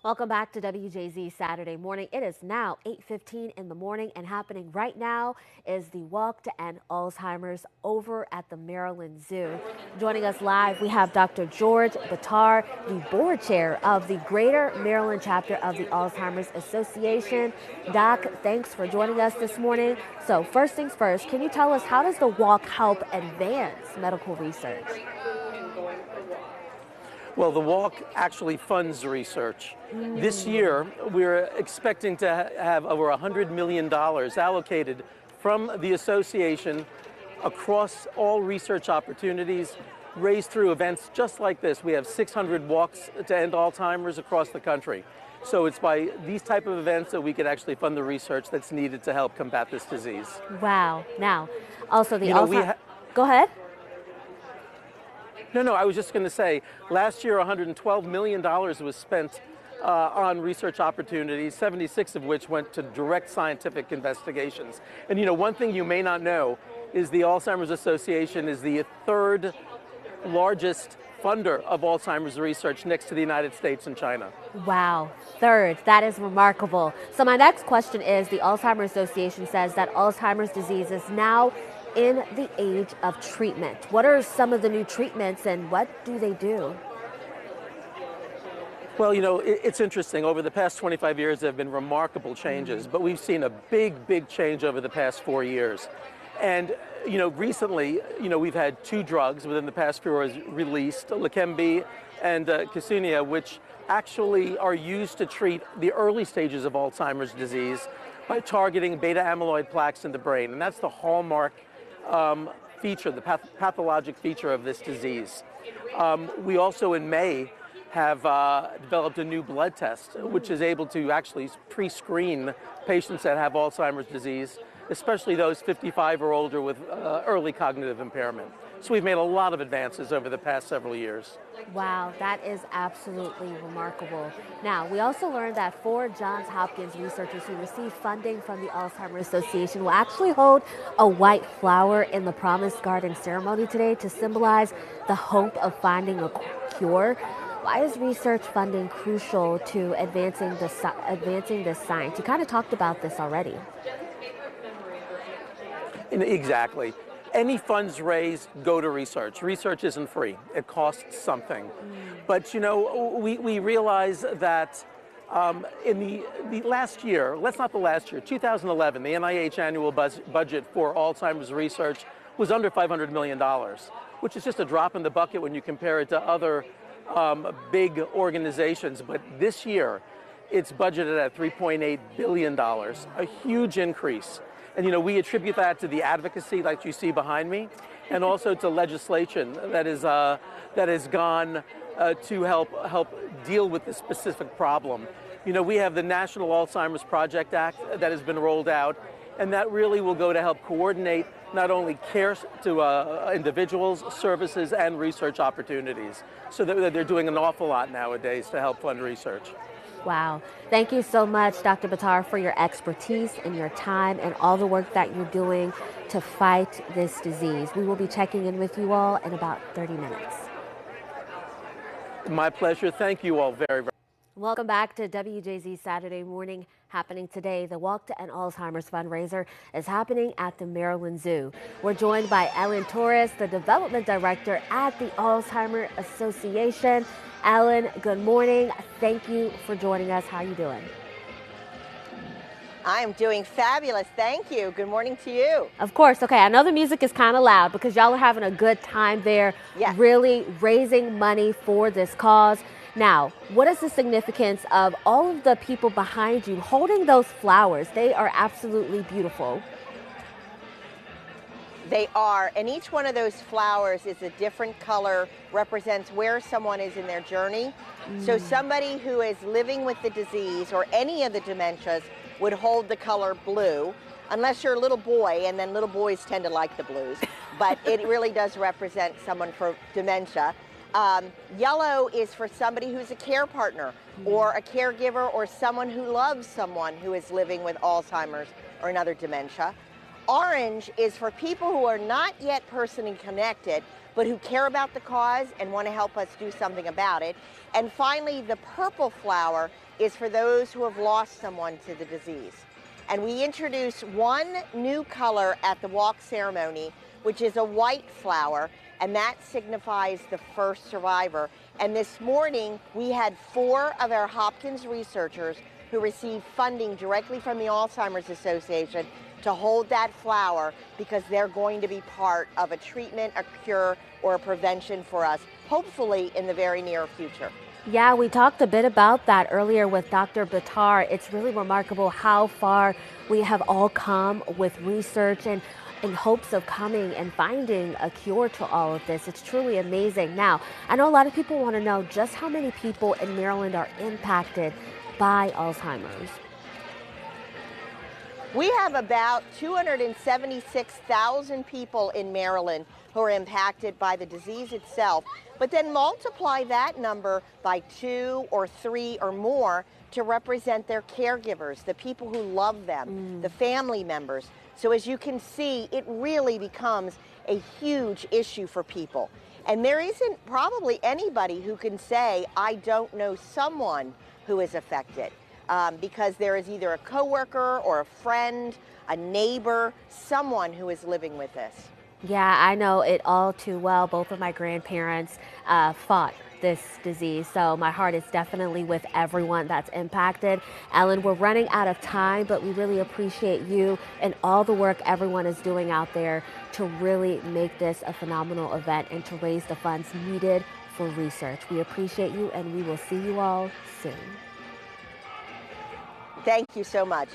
Welcome back to WJZ Saturday Morning. It is now 8:15 in the morning, and happening right now is the Walk to End Alzheimer's over at the Maryland Zoo. Joining us live, we have Dr. George Batar, the board chair of the Greater Maryland chapter of the Alzheimer's Association. Doc, thanks for joining us this morning. So first things first, can you tell us, how does the walk help advance medical research? Well, the walk actually funds research. This year, we're expecting to have over $100 million allocated from the association across all research opportunities, raised through events just like this. We have 600 walks to end Alzheimer's across the country. So it's by these type of events that we could actually fund the research that's needed to help combat this disease. Wow. Now, also the Go ahead. No, I was just going to say, last year $112 million was spent on research opportunities, 76 of which went to direct scientific investigations. And one thing you may not know is the Alzheimer's Association is the third largest funder of Alzheimer's research, next to the United States and China. Wow, third. That is remarkable. So my next question is, the Alzheimer's Association says that Alzheimer's disease is now in the age of treatment. What are some of the new treatments and what do they do? Well, it's interesting. Over the past 25 years, there have been remarkable changes, but we've seen a big change over the past 4 years. And, recently, we've had two drugs within the past few years released, Leqembi and Kisunia, which actually are used to treat the early stages of Alzheimer's disease by targeting beta amyloid plaques in the brain. And that's the hallmark feature, the pathologic feature of this disease. We also in May have developed a new blood test, which is able to actually pre-screen patients that have Alzheimer's disease, especially those 55 or older with early cognitive impairment. So we've made a lot of advances over the past several years. Wow, that is absolutely remarkable. Now, we also learned that 4 Johns Hopkins researchers who received funding from the Alzheimer's Association will actually hold a white flower in the Promise Garden ceremony today to symbolize the hope of finding a cure. Why is research funding crucial to advancing this science? You kind of talked about this already. Exactly. Any funds raised go to research. Research isn't free. It costs something. But, we realize that in the last year, 2011, the NIH annual budget for Alzheimer's research was under $500 million, which is just a drop in the bucket when you compare it to other big organizations. But this year, it's budgeted at $3.8 billion, a huge increase. And we attribute that to the advocacy like you see behind me, and also to legislation that has gone to help deal with this specific problem. We have the National Alzheimer's Project Act that has been rolled out, and that really will go to help coordinate not only care to individuals, services, and research opportunities. So they're doing an awful lot nowadays to help fund research. Wow. Thank you so much, Dr. Batar, for your expertise and your time and all the work that you're doing to fight this disease. We will be checking in with you all in about 30 minutes. My pleasure. Thank you all very much. Welcome back to WJZ Saturday Morning. Happening today, the Walk to End Alzheimer's fundraiser is happening at the Maryland Zoo. We're joined by Ellen Torres, the development director at the Alzheimer's Association. Ellen, good morning. Thank you for joining us. How are you doing? I'm doing fabulous. Thank you. Good morning to you. Of course. Okay, I know the music is kind of loud because y'all are having a good time there, really raising money for this cause. Now, what is the significance of all of the people behind you holding those flowers? They are absolutely beautiful. They are, and each one of those flowers is a different color, represents where someone is in their journey. So somebody who is living with the disease or any of the dementias would hold the color blue, unless you're a little boy, and then little boys tend to like the blues, but it really does represent someone for dementia. Yellow is for somebody who's a care partner or a caregiver or someone who loves someone who is living with Alzheimer's or another dementia. Orange is for people who are not yet personally connected, but who care about the cause and want to help us do something about it. And finally, the purple flower is for those who have lost someone to the disease. And we introduce one new color at the walk ceremony, which is a white flower, and that signifies the first survivor. And this morning, we had 4 of our Hopkins researchers who received funding directly from the Alzheimer's Association to hold that flower, because they're going to be part of a treatment, a cure, or a prevention for us, hopefully in the very near future. Yeah, we talked a bit about that earlier with Dr. Batar. It's really remarkable how far we have all come with research and in hopes of coming and finding a cure to all of this. It's truly amazing. Now, I know a lot of people want to know just how many people in Maryland are impacted by Alzheimer's. We have about 276,000 people in Maryland who are impacted by the disease itself, but then multiply that number by 2 or 3 or more to represent their caregivers, the people who love them, the family members. So as you can see, it really becomes a huge issue for people. And there isn't probably anybody who can say, I don't know someone who is affected. Because there is either a coworker or a friend, a neighbor, someone who is living with this. Yeah, I know it all too well. Both of my grandparents fought this disease, so my heart is definitely with everyone that's impacted. Ellen, we're running out of time, but we really appreciate you and all the work everyone is doing out there to really make this a phenomenal event and to raise the funds needed for research. We appreciate you, and we will see you all soon. Thank you so much.